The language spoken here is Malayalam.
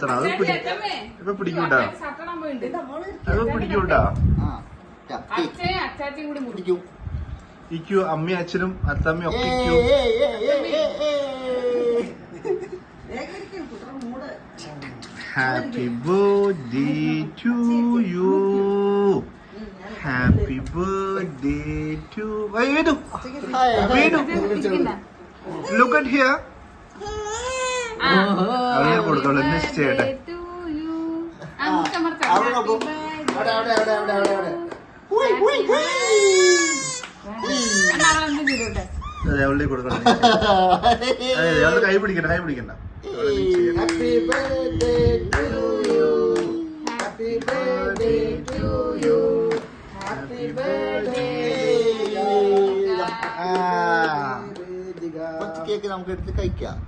നിർത്തണം. അത് ഇപ്പൊ പിടിക്കൂട്ടാ, അത് പിടിക്കൂട്ടാ. ഇക്കു അമ്മയും അച്ഛനും അത്തമ്മയും ഒക്കെ ഇക്കു. Happy birthday to you, happy birthday to Venu. Look at here. അവനെ കൊടുത്തോളൂ, മിസ് ചെയ്യട്ടെ. അവളുടെ കൊടുക്കണം. അവളുടെ കൈ പിടിക്കണ്ട, കൈ പിടിക്കണ്ട. Happy birthday to you, happy birthday to you, happy birthday. കുറച്ച് കേക്ക് നമുക്ക് എടുത്ത് കഴിക്കാം.